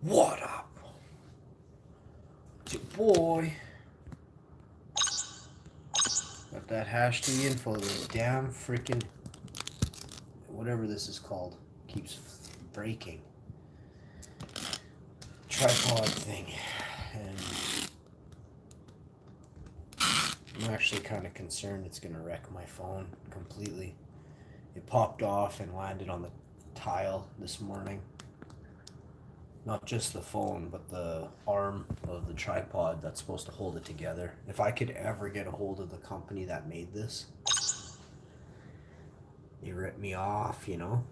What up? It's your boy. Got that hash to info. The damn freaking whatever this is called keeps breaking. Tripod thing, and I'm actually kind of concerned it's gonna wreck my phone completely. It popped off and landed on the tile this morning. Not just the phone, but the arm of the tripod that's supposed to hold it together. If I could ever get a hold of the company that made this, they ripped me off, you know?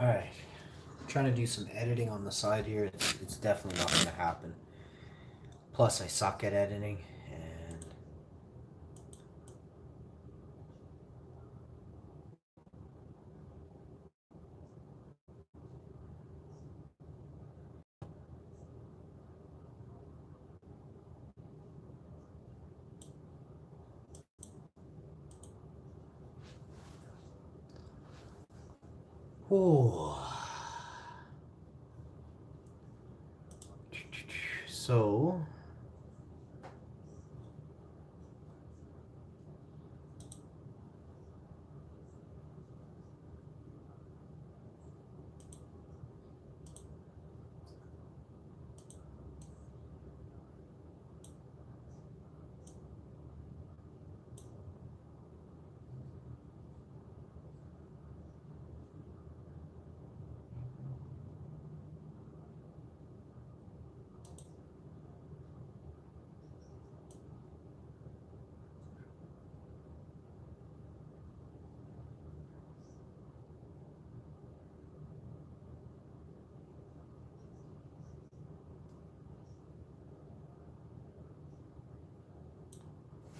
Alright. Trying to do some editing on the side here. It's definitely not going to happen. Plus, I suck at editing, and oh. So,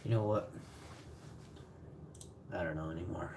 you know what? I don't know anymore.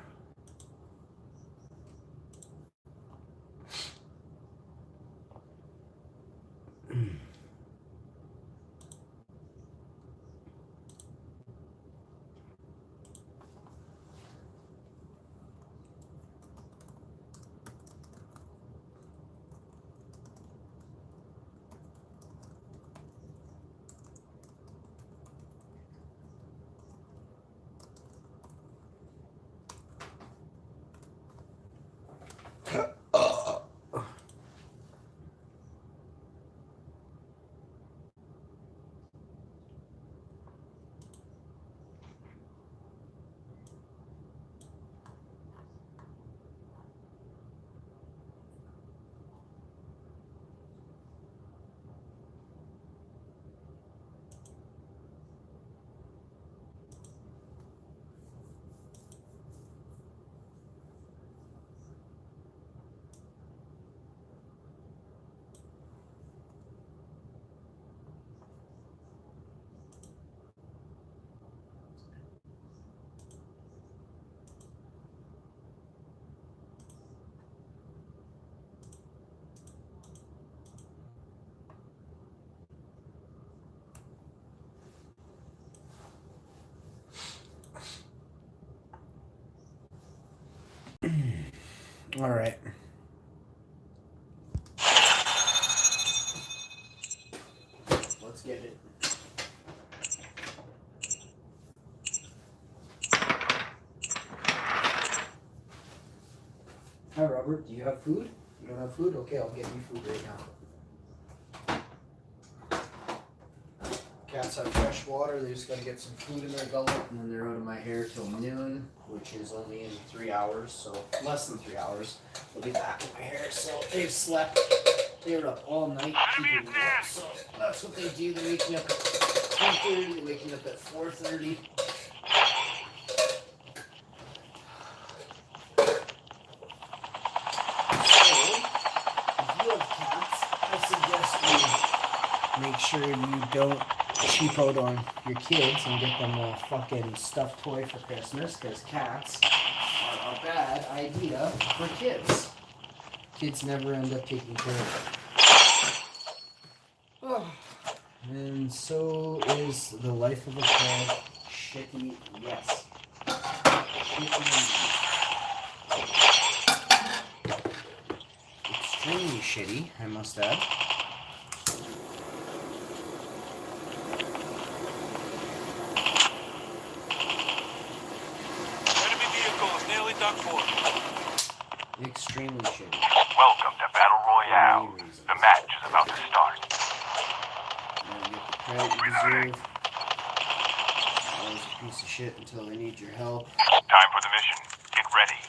All right. Let's get it. Hi, Robert. Do you have food? You don't have food? Okay, I'll get you food right now. Cats have fresh water. They just gotta get some food in their gullet, and then they're out of my hair till noon, which is only in 3 hours, so less than 3 hours. They'll be back in my hair. So they've slept. They were up all night keeping me up. So that's what they do. They wake me up at 3:30. They wake me up at 4:30. Make sure you don't cheap out on your kids and get them a fucking stuffed toy for Christmas, because cats are a bad idea for kids. Kids never end up taking care of them. Oh. And so is the life of a pet. Shitty, yes. Shitty. Extremely shitty, I must add. Extremely shitty. Welcome to Battle Royale. The match is about to start. You get the credit you deserve. Always a piece of shit until they need your help. Time for the mission. Get ready.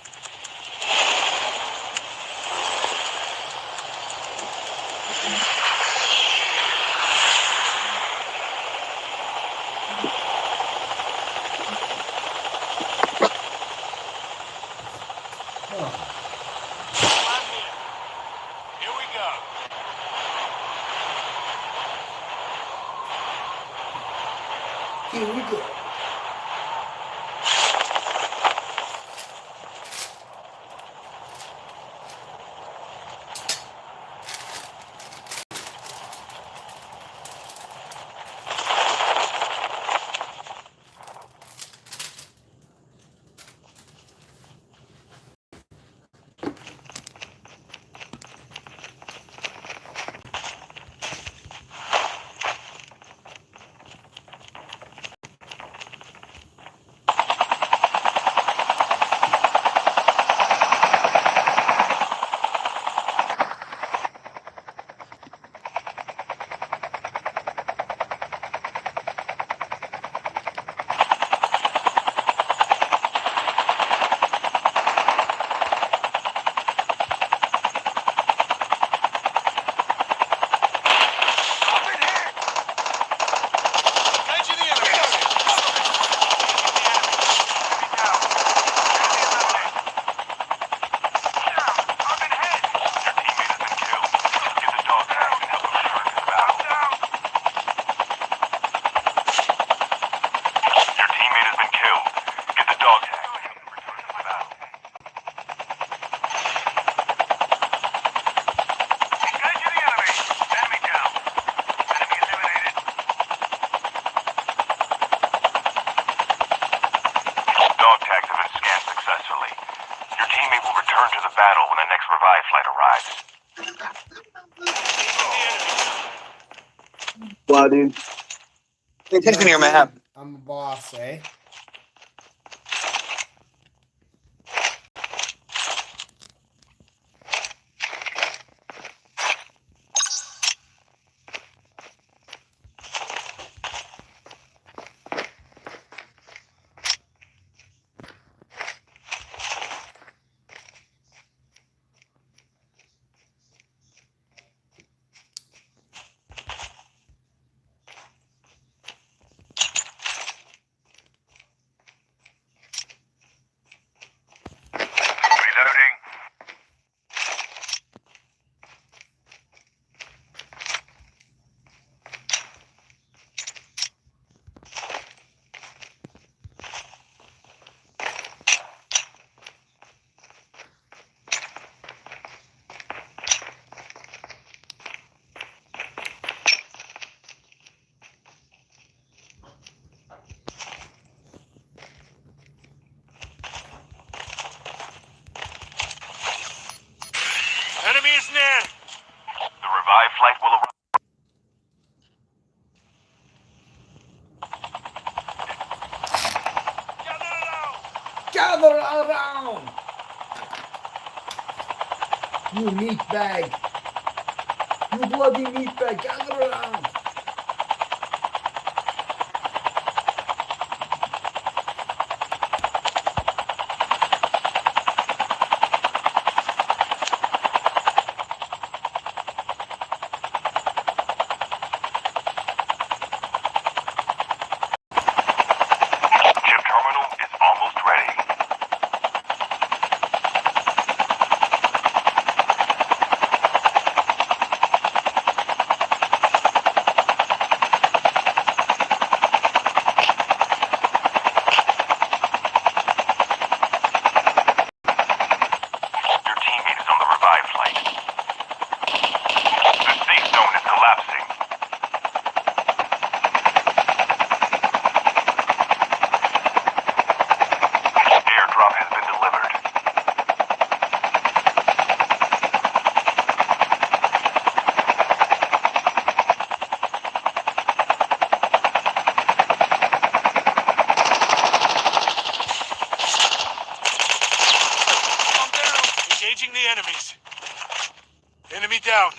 Here we go. Battle when the next revive flight arrives. Wow, dude. Pay attention to your map. I'm a boss, eh? Gather around! You meatbag! You bloody meatbag! Gather around! Chip terminal is almost ready. Your teammate is on the revive flight. The safe zone is collapsing. Airdrop has been delivered. Calm down. Engaging the enemies. Enemy down.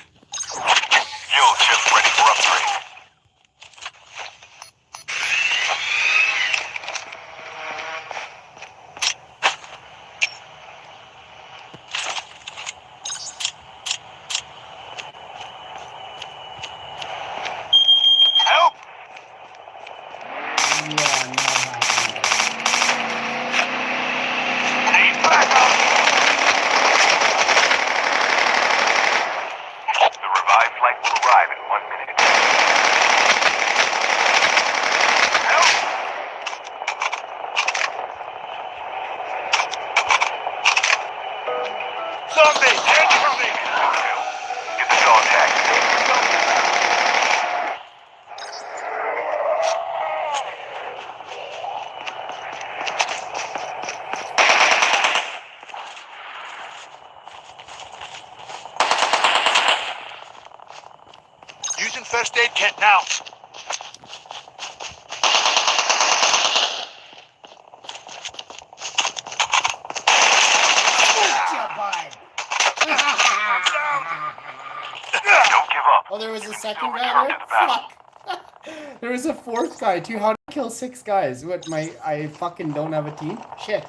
Yo, Chip, ready for upgrade. Help! Yeah, not happening. Need backup! The revived flight will arrive in 1 minute. Help! Zombie, incoming! Get the dog tag. Using first aid kit now. Don't give up. Oh, there was a second Still guy return there? to the battle. Fuck! There was a fourth guy too. How did I kill 6 guys? What, I fucking don't have a team? Shit.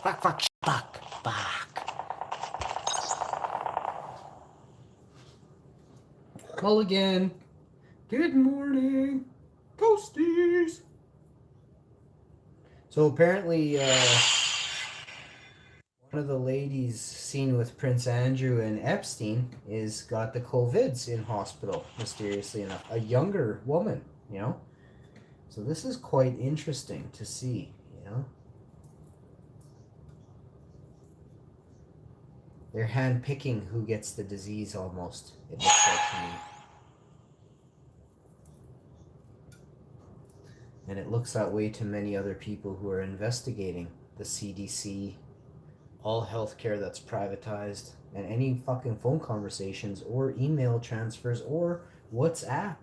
Fuck. Mulligan. Good morning. Toasties. So apparently, one of the ladies seen with Prince Andrew and Epstein is got the COVIDs in hospital, mysteriously enough. A younger woman, you know? So this is quite interesting to see, you know? They're handpicking who gets the disease almost, it looks like to me. And it looks that way to many other people who are investigating the CDC, all healthcare that's privatized, and any fucking phone conversations or email transfers or WhatsApp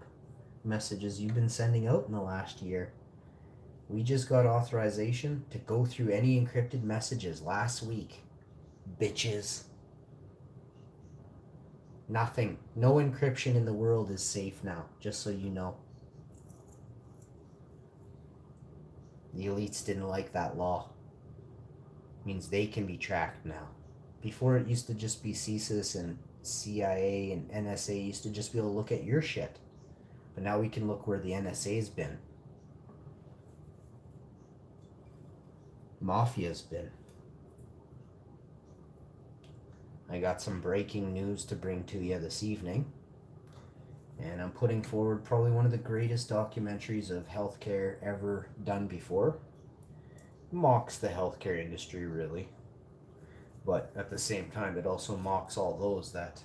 messages you've been sending out in the last year. We just got authorization to go through any encrypted messages last week. Bitches. Nothing. No encryption in the world is safe now, just so you know. The elites didn't like that law. Means they can be tracked now. Before it used to just be CSIS and CIA and NSA used to just be able to look at your shit. But now we can look where the NSA's been. Mafia's been. I got some breaking news to bring to you this evening. And I'm putting forward probably one of the greatest documentaries of healthcare ever done before. Mocks the healthcare industry, really. But at the same time, it also mocks all those that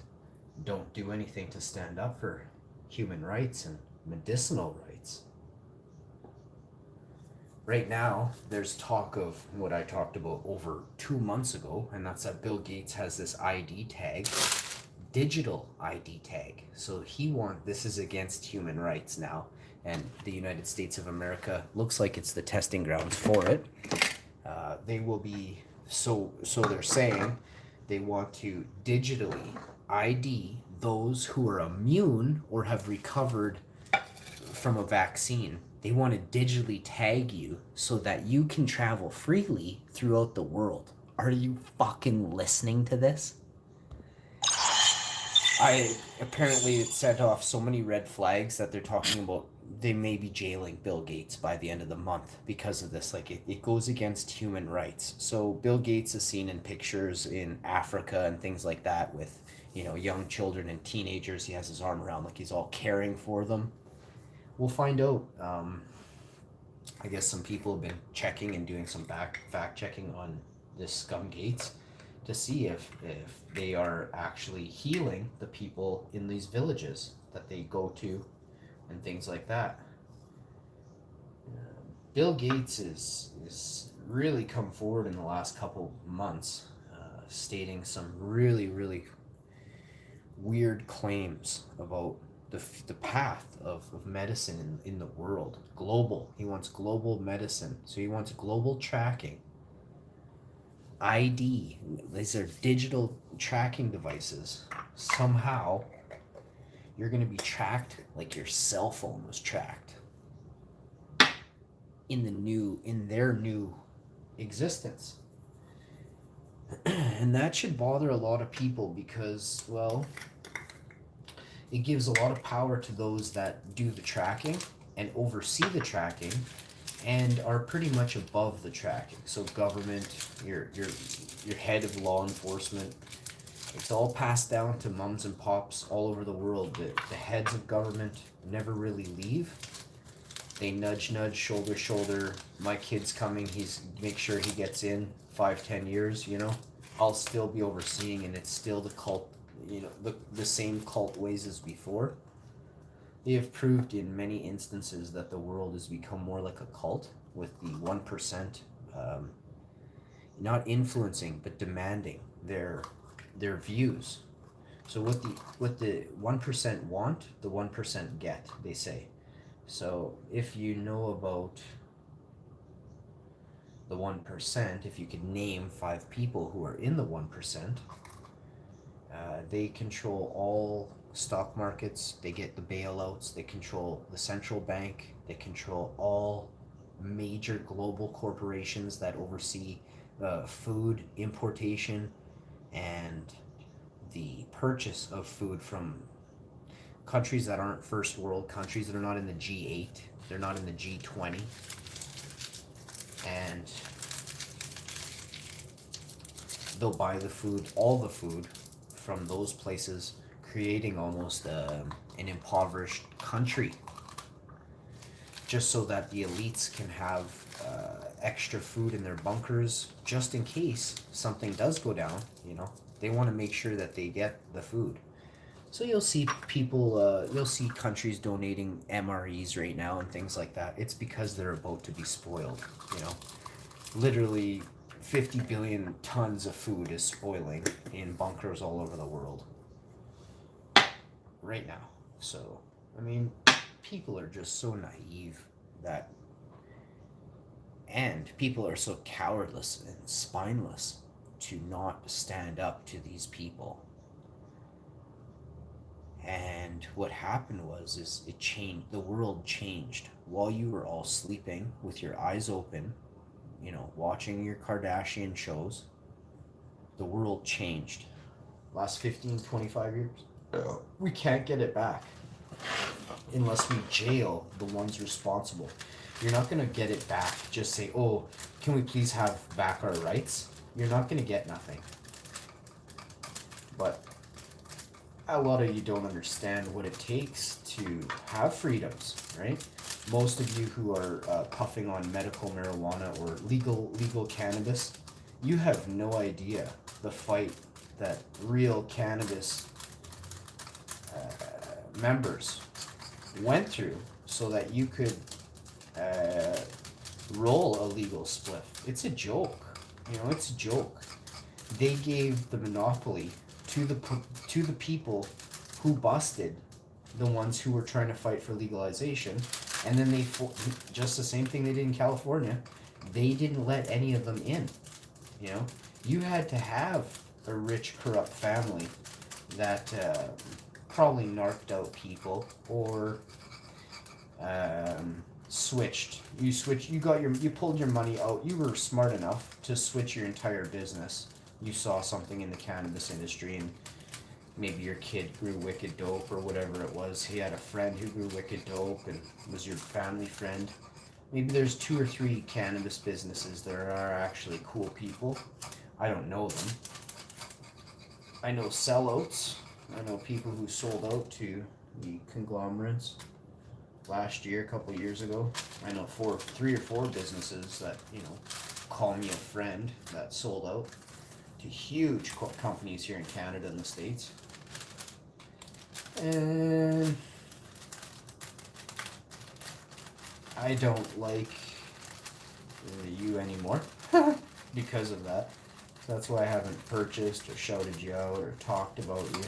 don't do anything to stand up for human rights and medicinal rights. Right now, there's talk of what I talked about over 2 months ago, and that's that Bill Gates has this ID tag, digital ID tag. So this is against human rights now, and the United States of America looks like it's the testing grounds for it. They will be so they're saying they want to digitally ID those who are immune or have recovered from a vaccine. They want to digitally tag you so that you can travel freely throughout the world. Are you fucking listening to this? Apparently it set off so many red flags that they're talking about they may be jailing Bill Gates by the end of the month because of this. Like it goes against human rights. So Bill Gates is seen in pictures in Africa and things like that with, young children and teenagers. He has his arm around like he's all caring for them. We'll find out. I guess some people have been checking and doing some fact checking on this scum Gates to see if they are actually healing the people in these villages that they go to and things like that. Bill Gates is really come forward in the last couple months, stating some really, really weird claims about the path of medicine in the world. Global. He wants global medicine. So he wants global tracking. ID. These are digital tracking devices. Somehow you're going to be tracked like your cell phone was tracked in their new existence. And that should bother a lot of people because, well, it gives a lot of power to those that do the tracking and oversee the tracking and are pretty much above the tracking. So government, your head of law enforcement, it's all passed down to mums and pops all over the world. The heads of government never really leave. They nudge, shoulder, my kid's coming, make sure he gets in 5-10 years, I'll still be overseeing, and it's still the cult, the same cult ways as before. They have proved in many instances that the world has become more like a cult, with the 1% not influencing but demanding their views. So what the 1% want, the 1% get, they say. So if you know about the 1%, if you could name 5 people who are in the 1%, they control all stock markets, they get the bailouts, they control the central bank, they control all major global corporations that oversee food importation and the purchase of food from countries that aren't first world countries, that are not in the G8, they're not in the G20, and they'll buy the food, all the food from those places, creating almost an impoverished country, just so that the elites can have extra food in their bunkers, just in case something does go down. They want to make sure that they get the food. So you'll see people, you'll see countries donating MREs right now and things like that. It's because they're about to be spoiled, Literally 50 billion tons of food is spoiling in bunkers all over the world right now. So, people are just so naive and people are so cowardless and spineless to not stand up to these people. And what happened was it changed. The world changed while you were all sleeping with your eyes open, watching your Kardashian shows. The world changed. Last 15, 25 years, we can't get it back unless we jail the ones responsible. You're not going to get it back. Just say, oh, can we please have back our rights? You're not going to get nothing. But a lot of you don't understand what it takes to have freedoms, right? Most of you who are puffing on medical marijuana or legal cannabis, you have no idea the fight that real cannabis members went through so that you could roll a legal spliff. It's a joke. It's a joke. They gave the monopoly to the people who busted the ones who were trying to fight for legalization, and then they just the same thing they did in California. they didn't let any of them in. You know, you had to have a rich, corrupt family that probably narked out people or switched. You pulled your money out. You were smart enough to switch your entire business. You saw something in the cannabis industry, and maybe your kid grew wicked dope or whatever it was. He had a friend who grew wicked dope and was your family friend. Maybe there's 2 or 3 cannabis businesses that are actually cool people. I don't know them. I know sellouts. I know people who sold out to the conglomerates last year, a couple of years ago. I know 3 or 4 businesses that, you know, call me a friend that sold out to huge companies here in Canada and the States. And I don't like you anymore because of that. So that's why I haven't purchased or shouted you out or talked about you.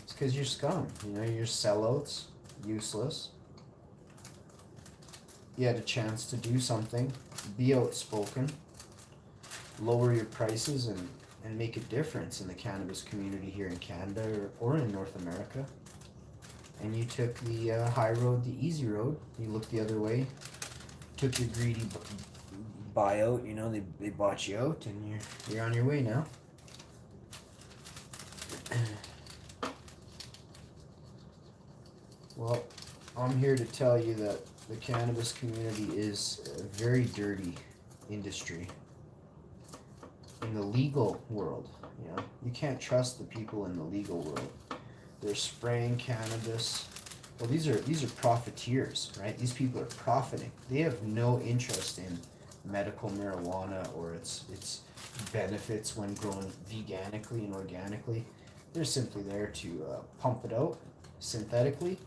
It's because you're scum. You know, you're sellouts, useless. You had a chance to do something, be outspoken, lower your prices, and make a difference in the cannabis community here in Canada or in North America. And you took the high road, the easy road. You looked the other way, took your greedy buyout. You know, they bought you out, and you're on your way now. Well, I'm here to tell you that the cannabis community is a very dirty industry. In the legal world, you know, you can't trust the people in the legal world. They're spraying cannabis. Well, these are profiteers, right? These people are profiting. They have no interest in medical marijuana or its benefits when grown veganically and organically. They're simply there to pump it out synthetically,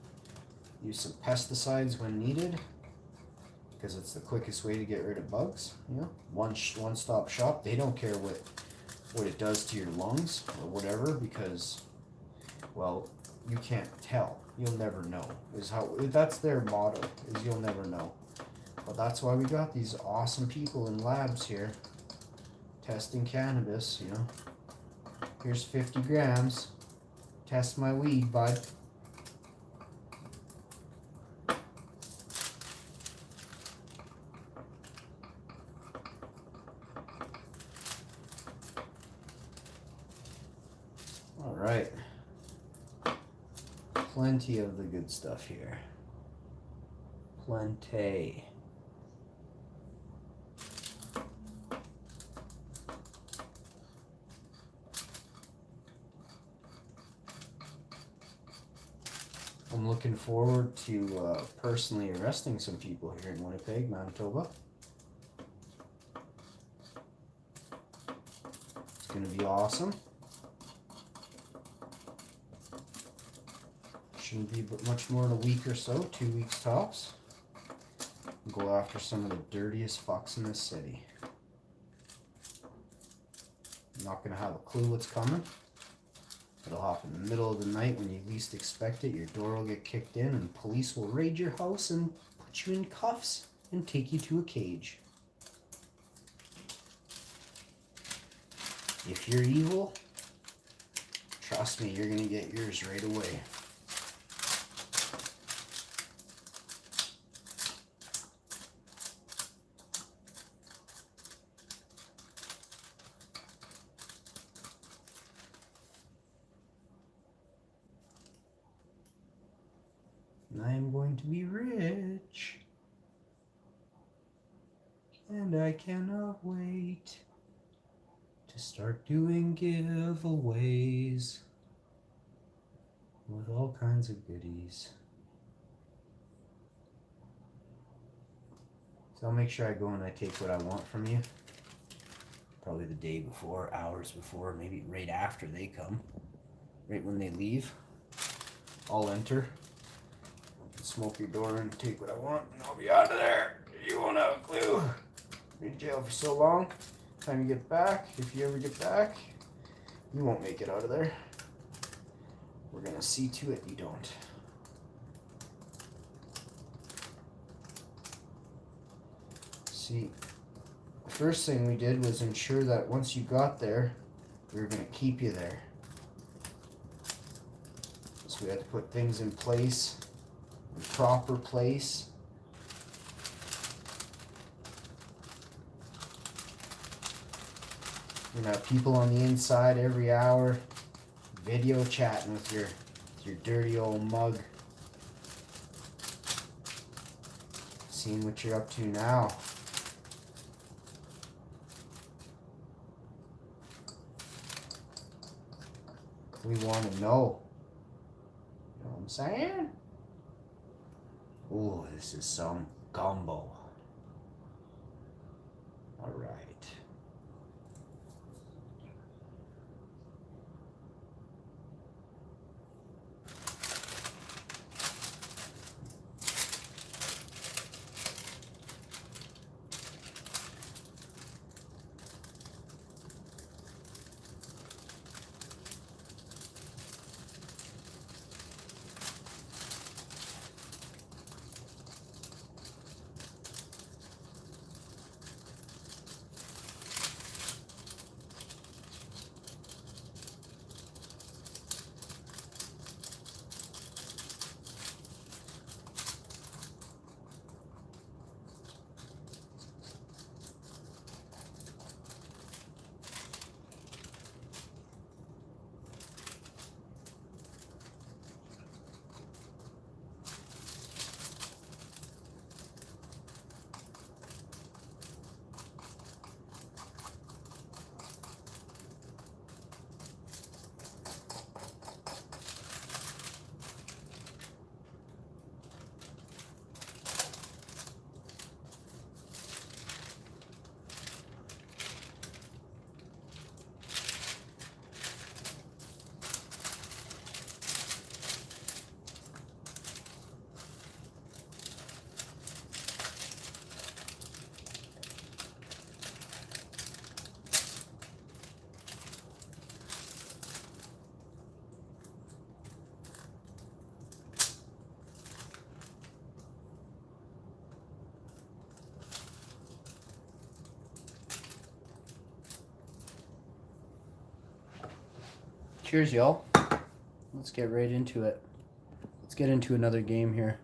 use some pesticides when needed, because it's the quickest way to get rid of bugs. You know, one-stop shop. They don't care what it does to your lungs or whatever, because, well, you can't tell. You'll never know. That's their motto, is you'll never know. But that's why we got these awesome people in labs here testing cannabis. You know, here's 50 grams. Test my weed, bud. Alright, plenty of the good stuff here. Plenty. I'm looking forward to personally arresting some people here in Winnipeg, Manitoba. It's going to be awesome. Shouldn't be but much more than a week or so, 2 weeks tops. Go after some of the dirtiest fucks in this city. I'm not gonna have a clue what's coming. It'll happen in the middle of the night when you least expect it. Your door will get kicked in and police will raid your house and put you in cuffs and take you to a cage. If you're evil, trust me, you're gonna get yours right away. I am going to be rich, and I cannot wait to start doing giveaways with all kinds of goodies. So I'll make sure I go and I take what I want from you. Probably the day before, hours before, maybe right after they come. Right when they leave, I'll enter. Smoke your door and take what I want, and I'll be out of there. You won't have a clue. Be in jail for so long. Time you get back, if you ever get back, you won't make it out of there. We're gonna see to it you don't. See, First thing we did was ensure that once you got there, we were going to keep you there. So we had to put things in place, in proper place. You're gonna have people on the inside every hour, video chatting with your dirty old mug. Seeing what you're up to now. We want to know. You know what I'm saying? Ooh, this is some gumbo. All right. Cheers, y'all. Let's get right into it. Let's get into another game here.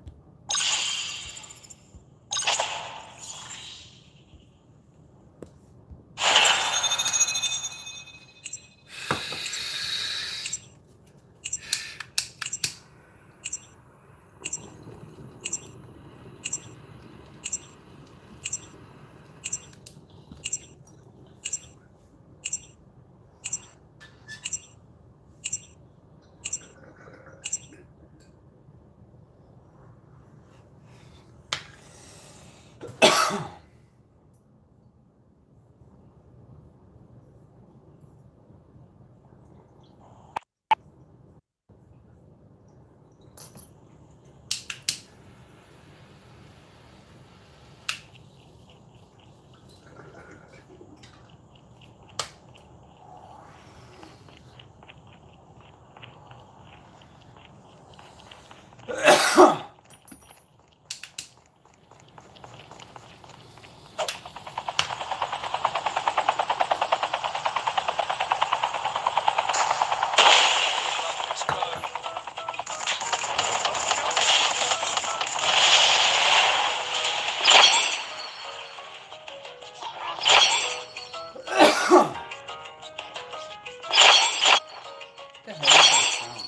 What the hell is that sound?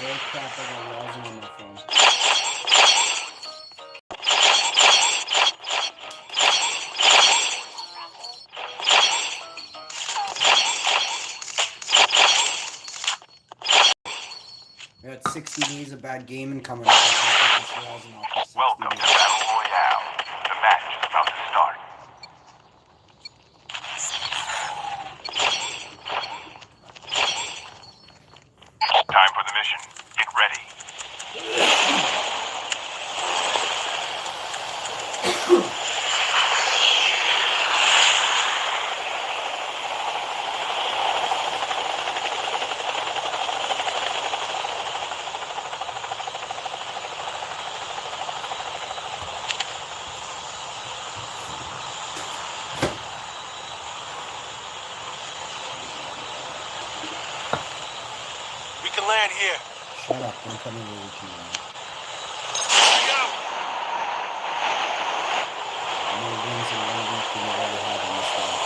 Oh crap, I got Warzone on my phone. I got 60 days of bad gaming coming up. Welcome to Battle Royale. The match is about to start. Time for the mission. Get ready. here. Shut up, don't tell me where we can land. Here we go. More wins in 1 week than I've ever had in this game.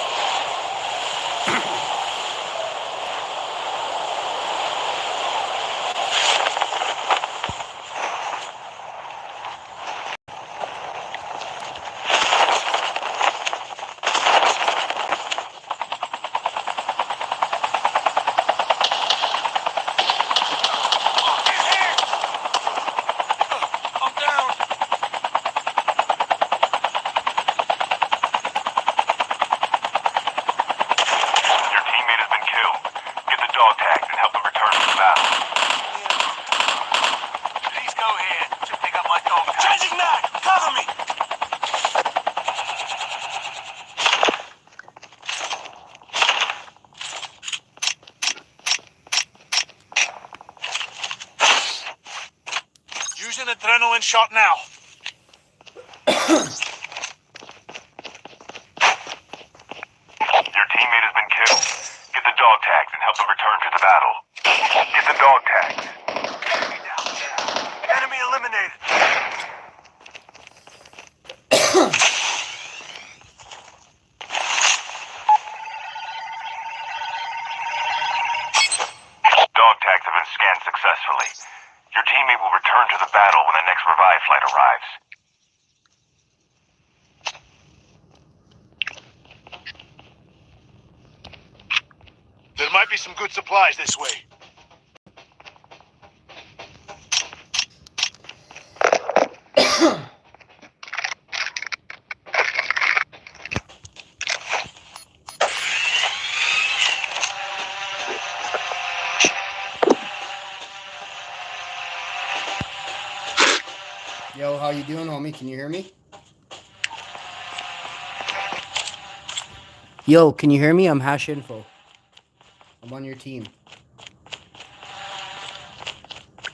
He's here. I'm down. Your teammate has been killed. Get the dog tags and help them return to the battle. Please go ahead. Should pick up my dog. Changing mag. Cover me. Use an adrenaline shot now. Your teammate has been killed. Get the dog tags and help them return to the battle. Get the dog tags. Enemy down. Enemy eliminated. Dog tags have been scanned successfully. Your teammate will return to the battle when the next revive flight arrives. There might be some good supplies this way. Yo, how you doing, homie? Can you hear me? Yo, can you hear me? I'm Hash Info. I'm on your team.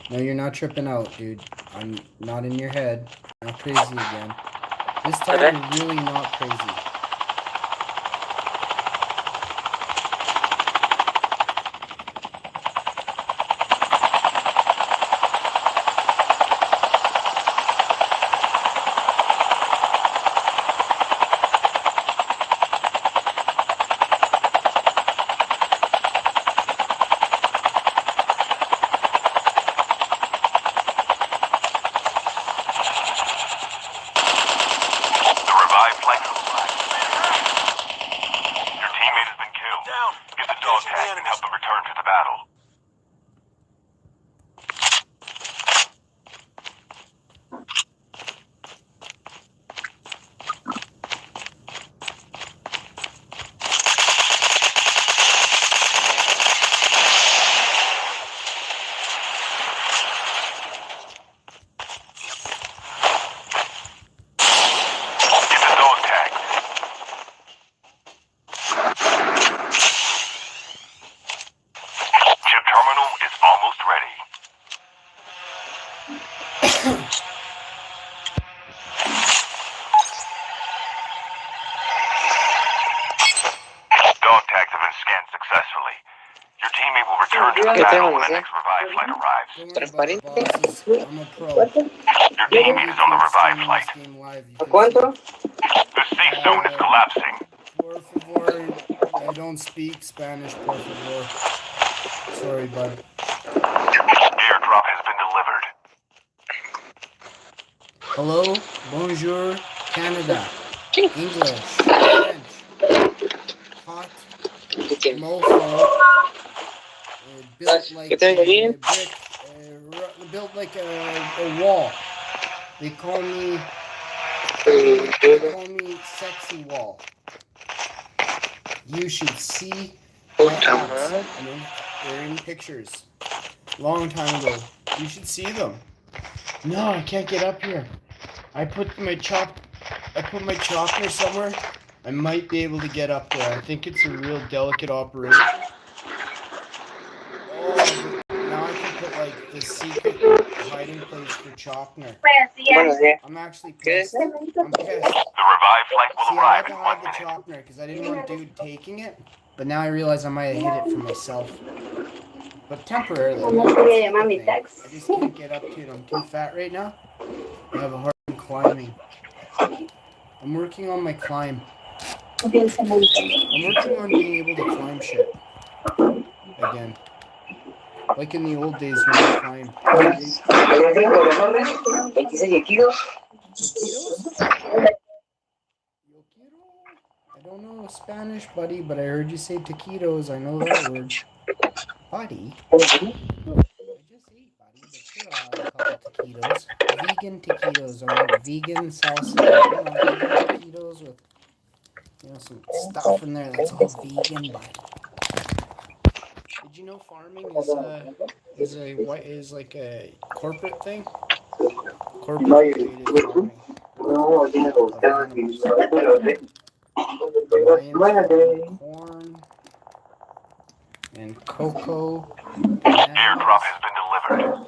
No, you're not tripping out, dude. I'm not in your head. Not crazy again. This time you're really not crazy. The revive flight will arrive. Your teammate has been killed. Down. Get the dog Engaging the tags and enemies. help them return to the battle. Get the dog tags. Chip terminal is almost ready. Dog tags have been scanned successfully. Your teammate will return to the ¿Qué battle tenemos, when the eh? next revive flight arrives. Don't worry about it, Transparente. bosses. I'm a pro. Your teammate is on the revive flight. ¿A cuánto? The safe zone is collapsing. Por favor, I don't speak Spanish, por favor. Sorry, bud. Airdrop has been delivered. Hello, bonjour, Canada. English, French, hot, mofo, built like ¿Qué te digo a bien? brick, built like a wall. They call me sexy wall. You should see my Puta abs. madre. I mean, they're in pictures. Long time ago. You should see them. No, I can't get up here. I put my chopper somewhere. I might be able to get up there. I think it's a real delicate operation. Oh, now I can put like the secret hiding place for Chopner. Buenos días. I'm actually ¿Qué pissed. es? I'm pissed. The revive flight will See, I arrive had to in 1 hide the minute. Chopner because I didn't want dude taking it. But now I realize I might have hit it for myself. But temporarily. ¿Cómo that's se the llama mi thing. tax? I just can't get up to it. I'm too fat right now. I have a hard time climbing. I'm working on my climb. I'm working on being able to climb shit again. Like in the old days when I climbed. Taquitos? Yo quiero. I don't know Spanish, buddy, but I heard you say taquitos. I know that word. Buddy? I just ate, buddy, but sure I'll have a couple taquitos. Vegan taquitos. I want vegan salsa. Vegan taquitos with, some stuff in there that's all vegan, buddy. Did you know farming is like a corporate thing? Corporate created farming. Lions, corn, and cocoa. Airdrop has been delivered.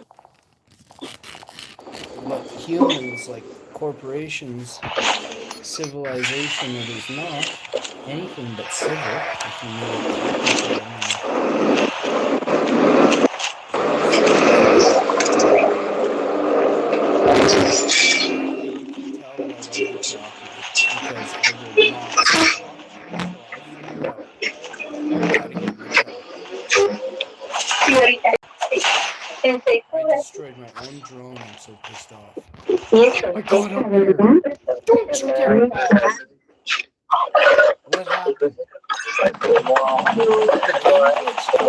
But humans, like corporations, civilization, it is not anything but civil. If you know I destroyed my own drone. I'm so pissed off. I got up here. Don't you dare! What happened? The game glitched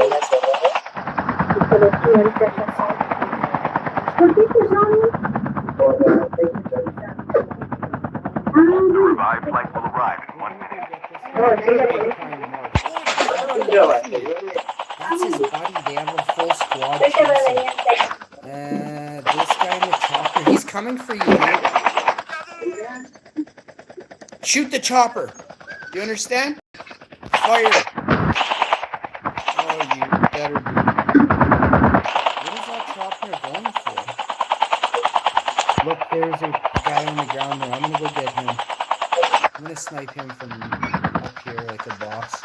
The revived flight will arrive in 1 minute. That's his buddy. They have a full squad chasing. This guy in the chopper. He's coming for you, dude. Shoot the chopper. Do you understand? Fire. Oh, you better be. What is that chopper going for? Look, there's a guy on the ground there. I'm gonna go get him. I'm gonna snipe him from up here like a boss.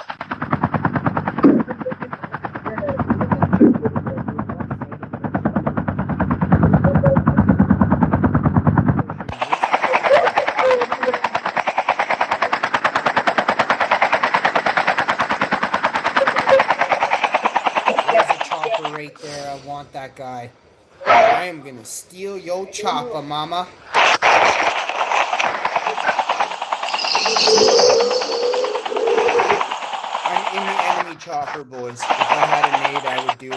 Right there, I want that guy. I am gonna steal your chopper, mama. I'm in the enemy chopper, boys. If I had a nade, I would do it.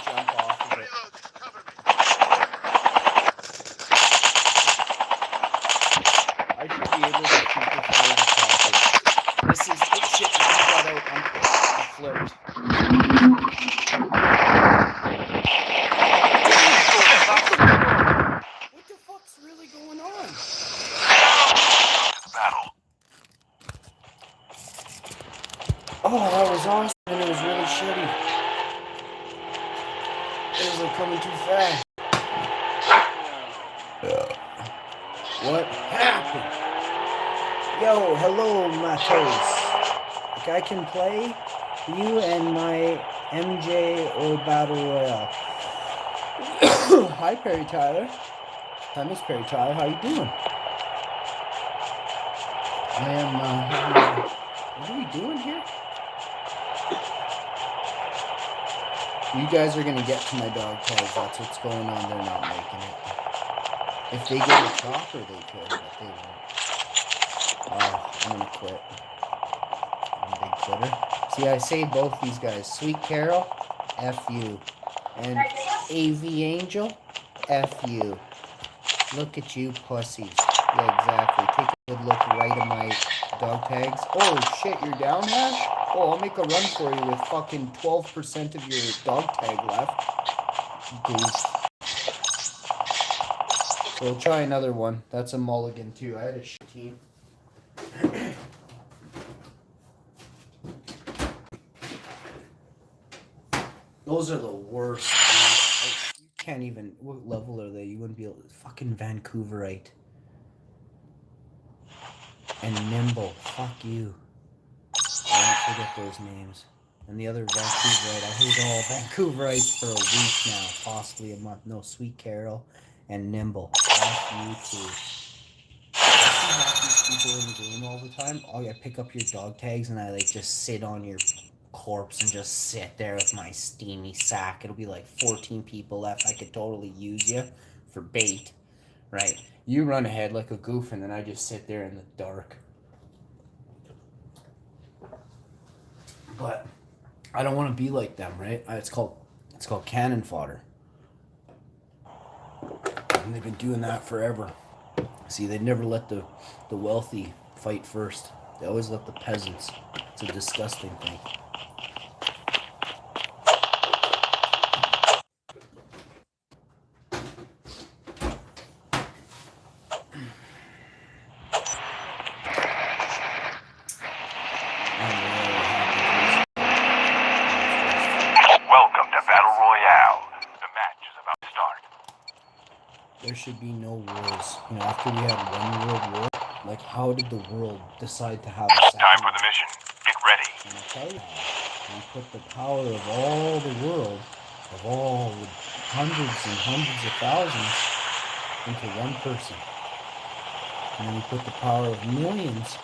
Jump off of it. I should be able to shoot the fire the chopper. This is good shit to keep that out. I'm flipped. What the fuck's really going on? Battle. Oh, that was awesome, and it was really shitty. It was like coming too fast. What happened? Yo, hello, Matos. Like I can play you and my MJ or Battle Royale. Hi, Perry Tyler. Hi, Miss Perry Tyler. How you doing? I am, what are we doing here? You guys are gonna get to my dog tags. That's what's going on. They're not making it. If they get a chopper, they could, but they won't. I'm gonna quit. I'm a big quitter. See, I saved both these guys. Sweet Carol, F you. And AV Angel, F you. Look at you pussies. Yeah, exactly. Take a good look right at my dog tags. Oh shit, you're down, Hash? Oh, I'll make a run for you with fucking 12% of your dog tag left. Goose. So we'll try another one. That's a mulligan too. I had a shit team. Those are the worst. You can't even. What level are they? You wouldn't be able to. Fucking Vancouverite. And Nimble. Fuck you. I don't forget those names. And the other Vancouverite, I hate all Vancouverites for a week now, possibly a month. No, Sweet Carol and Nimble. F you too. I see half these people in the game all the time. Oh, I pick up your dog tags and I like just sit on your corpse and just sit there with my steamy sack. It'll be like 14 people left. I could totally use you for bait, right? You run ahead like a goof and then I just sit there in the dark. But I don't want to be like them, right? It's called cannon fodder. And they've been doing that forever. See, they never let the wealthy fight first. They always let the peasants. It's a disgusting thing. Welcome to Battle Royale. The match is about to start. There should be no wars. You know, after we had one world war, like how did the world decide to have a second Time for war? the mission. Get ready. And I tell you, we put the power of all the world, of all the hundreds and hundreds of thousands, into one person. And then we put the power of millions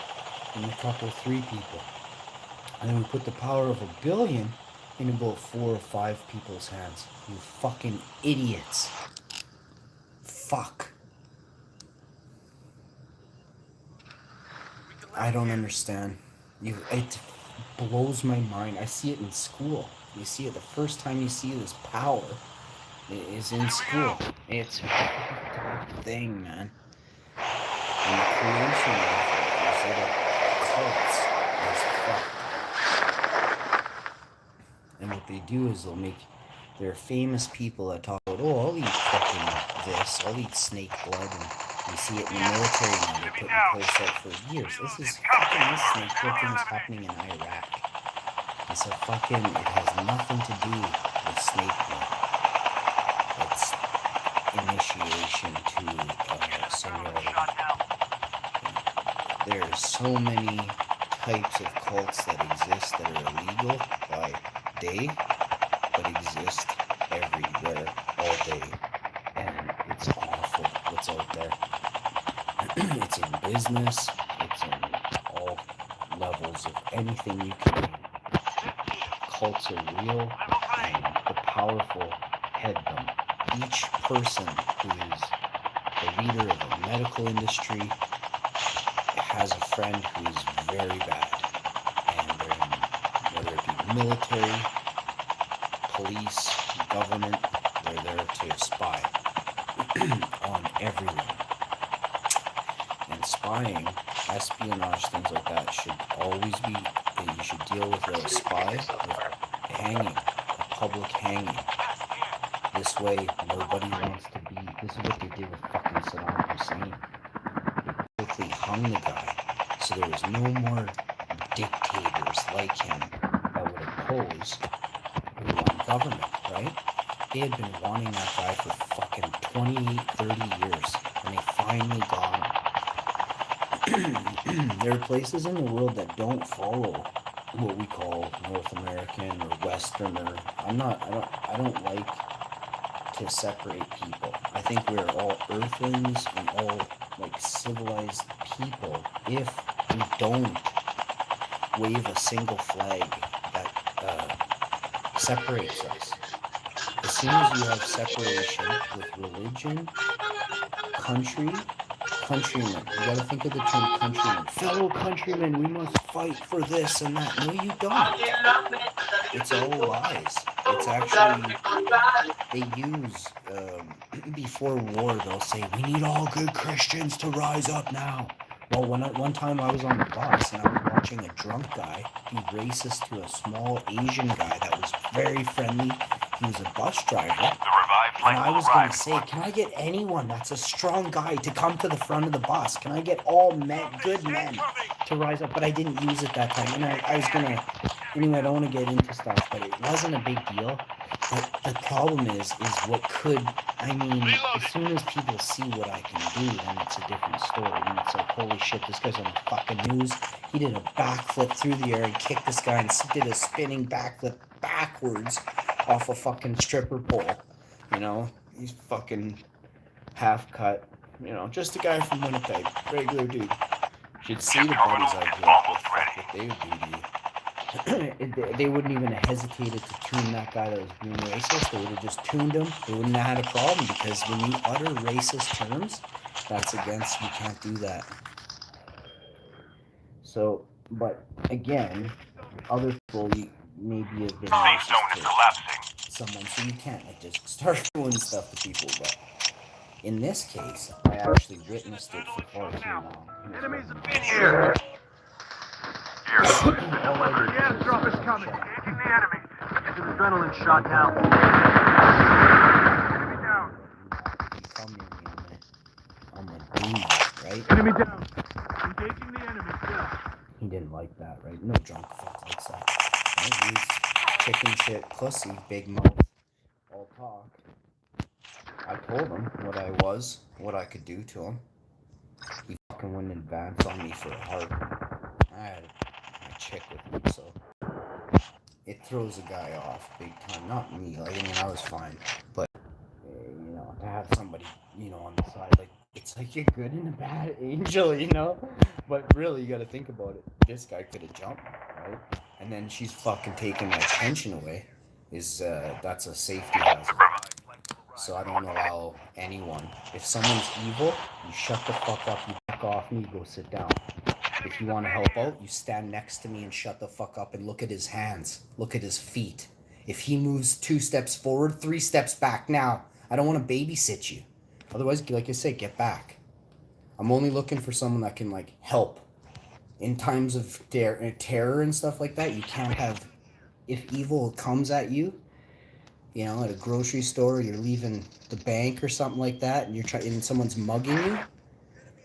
in a couple, 3 people. And then we put the power of 1 billion in about 4 or 5 people's hands. You fucking idiots. Fuck. I don't understand. It blows my mind. I see it in school. You see it the first time you see this power is in school. It's a thing, man. And the creation of these little cults is fucked. And what they do is they'll make there are famous people that talk about, oh, I'll eat fucking this, I'll eat snake blood, and you see it in the military now. They put in place out for years. This snake blood thing is happening in Iraq. It's a fucking, it has nothing to do with snake blood. It's initiation to seniority. There are so many types of cults that exist that are illegal by day, but exist everywhere all day, and it's awful what's out there. It's in business, it's in all levels of anything you can name. Cults are real, and the powerful head them. Each person who is the leader of the medical industry has a friend who is very bad, and they're in, whether it be military, police, government, they're there to spy on everyone. And spying, espionage, things like that should always be, you should deal with a spy with hanging, a public hanging. This way, nobody wants to be, this is what they did with fucking Saddam Hussein. They quickly hung the guy, so there was no more dictators like him that would oppose government, right? They had been wanting that guy for fucking 28, 30 years, and they finally got him. There are places in the world that don't follow what we call North American or Westerner. I don't like to separate people. I think we're all earthlings and all like civilized people if we don't wave a single flag that separates us. As soon as you have separation with religion, countrymen, you gotta think of the term countrymen. Fellow countrymen, we must fight for this and that. No, you don't. It's all lies. It's actually, they use, before war, they'll say, we need all good Christians to rise up now. Well, one time I was on the bus and I was watching a drunk guy be racist to a small Asian guy that was very friendly. He was a bus driver. And I was going to say, can I get anyone that's a strong guy to come to the front of the bus? Can I get all men, good men, to rise up? But I didn't use it that time. And I was going to, anyway, I don't want to get into stuff, but it wasn't a big deal. But the problem is what could, I mean, as soon as people see what I can do, then it's a different story. And it's like, holy shit, this guy's on the fucking news. He did a backflip through the air and kicked this guy and did a spinning backflip backwards off a fucking stripper pole. You know, he's fucking half cut. You know, just a guy from Winnipeg, regular dude. Should see the buddies I grew up with, fuck what they would do to you. They wouldn't even have hesitated to tune that guy that was being racist. They would have just tuned him. They wouldn't have had a problem, because when you utter racist terms, that's against, you can't do that. So, but again, other people maybe have been Safe zone racist is to collapsing. someone, so you can't like just start doing stuff to people. But in this case, I actually witnessed it for far too long. Enemies in here. All I did was Airdrop is shut coming. up. Engaging the enemy. It's an adrenaline shot now. Enemy down. If you come near me, I'm gonna do you, right? Enemy down. Engaging the enemy. He didn't like that, right? No drunk fuck likes that. Right? He's chicken shit, pussy, big mouth, all talk. I told him what I was, what I could do to him. He fucking wouldn't advance on me for a heart. I had a chick with me, so it throws a guy off big time. Not me, like, I mean, I was fine, but you know, to have somebody, you know, on the side, like, it's like a good and a bad angel, you know. But really, you got to think about it. This guy could have jumped, right? And then she's fucking taking my attention away. That's a safety hazard. So I don't allow anyone. If someone's evil, you shut the fuck up, you back off me, you go sit down. If you want to help out, you stand next to me and shut the fuck up and look at his hands. Look at his feet. If he moves 2 steps forward, 3 steps back now. I don't want to babysit you. Otherwise, like I say, get back. I'm only looking for someone that can, like, help. In times of terror and stuff like that, you can't have... If evil comes at you, you know, at a grocery store, you're leaving the bank or something like that, and and someone's mugging you,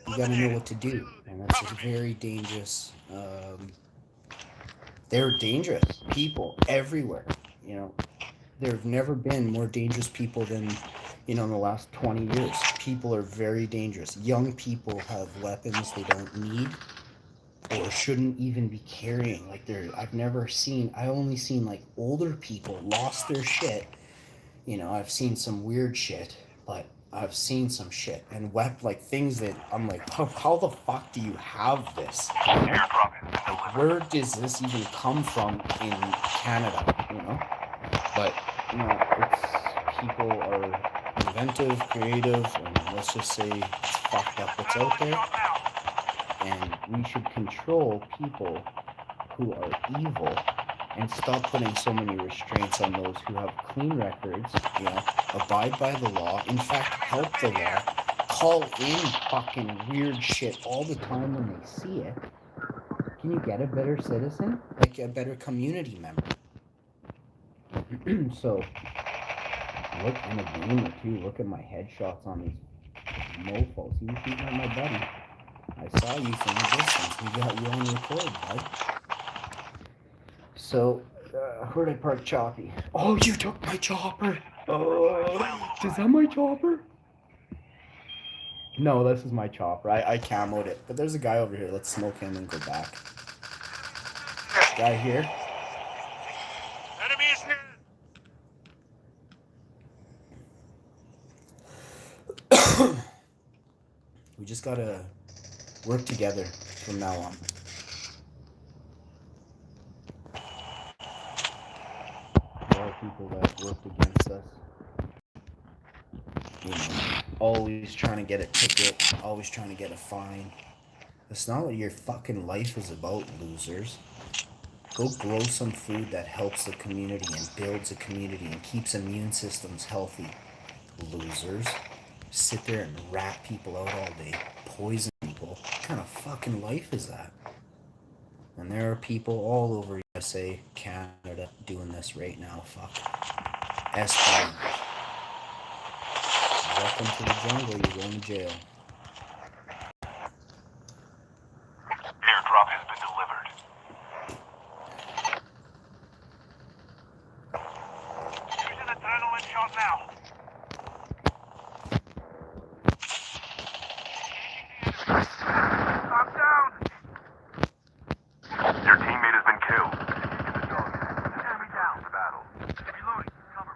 you gotta know what to do. And that's just very dangerous. They're dangerous people everywhere. You know, there have never been more dangerous people than, you know, in the last 20 years. People are very dangerous. Young people have weapons they don't need or shouldn't even be carrying. Like, I only seen like older people lost their shit. You know, I've seen some weird shit, but I've seen some shit and like things that I'm like, how the fuck do you have this? You know? Like, where does this even come from in Canada? You know, but you know, people are inventive, creative, and let's just say it's fucked up what's out there. And we should control people who are evil and stop putting so many restraints on those who have clean records, you know, abide by the law, in fact, help the law, call in fucking weird shit all the time when they see it. Can you get a better citizen? Like a better community member? So, look in a game or two, look at my headshots on these mofos. He was shooting at my buddy. I saw you from a distance. We got you on record, bud. So, where'd I park Choppy? Oh, you took my chopper! Oh, is that my chopper? No, this is my chopper. I camoed it. But there's a guy over here. Let's smoke him and go back. Guy here. Enemy is near. We just gotta work together from now on. A lot of people that worked against us, you know, always trying to get a ticket, always trying to get a fine. That's not what your fucking life is about, losers. Go grow some food that helps the community and builds a community and keeps immune systems healthy, losers. Sit there and rat people out all day, poison people. What kind of fucking life is that? And there are people all over USA, Canada, doing this right now. Fuck. Espionage. Welcome to the jungle, you're going to jail. Airdrop has been delivered. Using the I'm down! Your teammate has been killed. Get the dog. Enemy down. The battle. Reloading. Cover.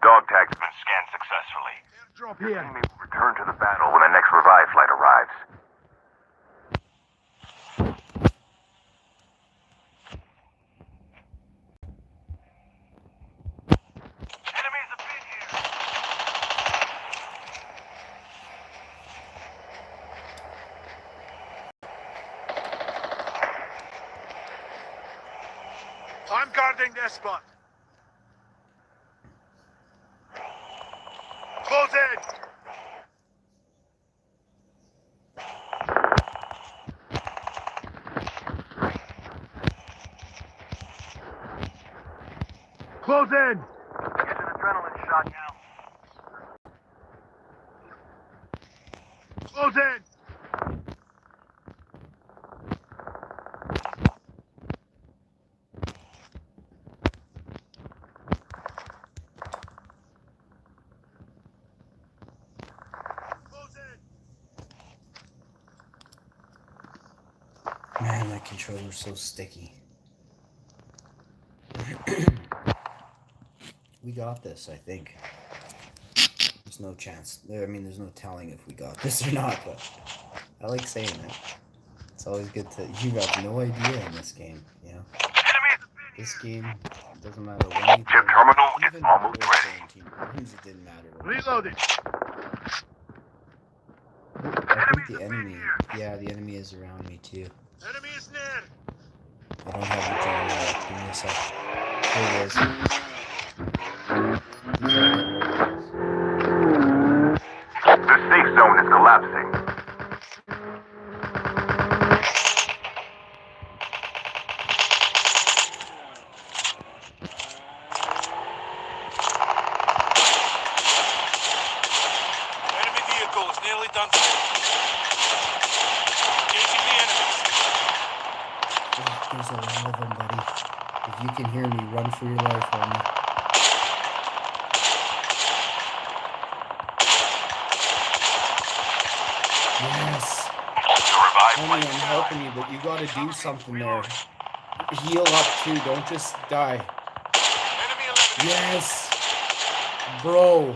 Dog tags have been scanned successfully. Drop Your here. teammate will return to the battle when the next revive flight arrives. Enemies have been here! I'm guarding this spot. Close in. Close in. Get an adrenaline shot now. Close in. Close in. Man, my controller's so sticky. We got this, I think. There's no chance. There's no telling if we got this or not, but I like saying it. It's always good to. You have no idea in this game, you know? This game, it doesn't matter when you Chip play, terminal is even almost before ready. 17 games, it didn't matter. Reloading. I think the enemy, the enemy is around me too. Enemy is near. I don't have the drone yet. Give me a sec. Here he is. He's right there. The safe zone is collapsing. Enemy vehicle is nearly done for. Engaging the enemies. Oh, there's a lot of them, buddy. If you can hear me, run for your life, homie. Yes. The revive Homie, flight I'm helping you, but you gotta do something there. Heal up too, don't just die. Enemy eliminated. Yes! Bro!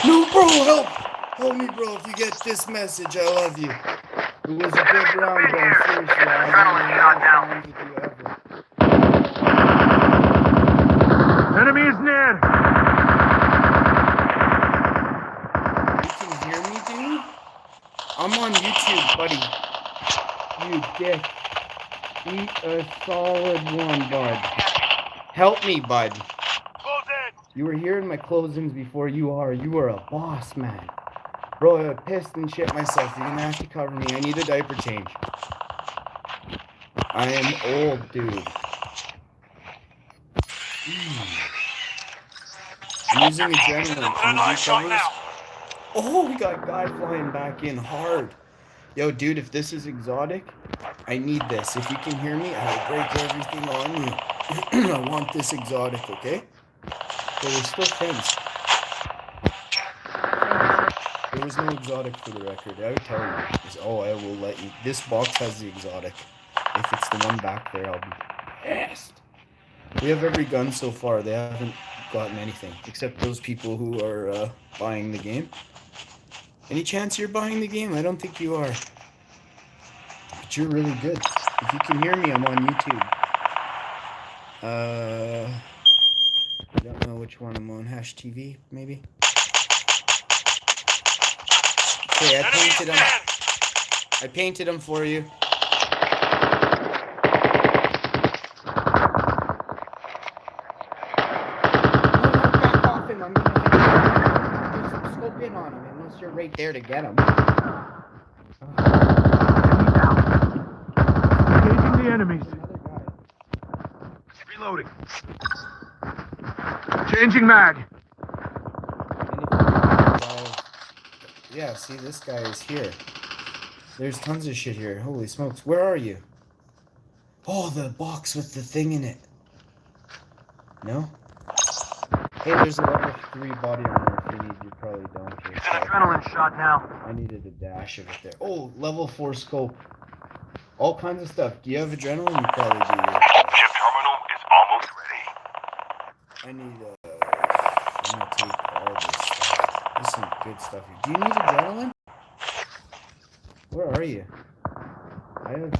No, bro, help! Help me, bro, if you get this message, I love you. It was a good round, bro, seriously. I Adrenaline shot now. with you ever. Enemy is near. You can hear me, dude? I'm on YouTube, buddy. You dick. Eat a solid one, bud. Help me, bud. Close in. You were here in my closings before you are. You are a boss, man. Bro, I pissed and shit myself. You're gonna have to cover me. I need a diaper change. I am old, dude. I'm using adrenaline. Can you do Shot covers? now. Oh, we got a guy flying back in hard. Yo, dude, if this is exotic, I need this. If you can hear me, I'll break everything on you. I want this exotic, okay? So we're still friends. There was no exotic for the record. I would tell you. I will let you. This box has the exotic. If it's the one back there, I'll be pissed. We have every gun so far. They haven't gotten anything. Except those people who are buying the game. Any chance you're buying the game? I don't think you are. But you're really good. If you can hear me, I'm on YouTube. I don't know which one I'm on. Hash TV, maybe? Okay, I painted them. I painted them for you. Back off him. I'm gonna hit him. Just scope in on him, unless you're right there to get him. Engaging the enemies. Another guy. Reloading. Changing mag. And if you drive- Yeah, see, this guy is here. There's tons of shit here. Holy smokes. Where are you? Oh, the box with the thing in it. No? Hey, there's a level 3 body armor if you need. You probably don't. It's an adrenaline shot now. I needed a dash of it there. Oh, level 4 scope. All kinds of stuff. Do you have adrenaline? You probably do. Chip terminal is almost ready. I need I'm gonna take all this stuff. There's some good stuff here. Do you need adrenaline? Where are you? I have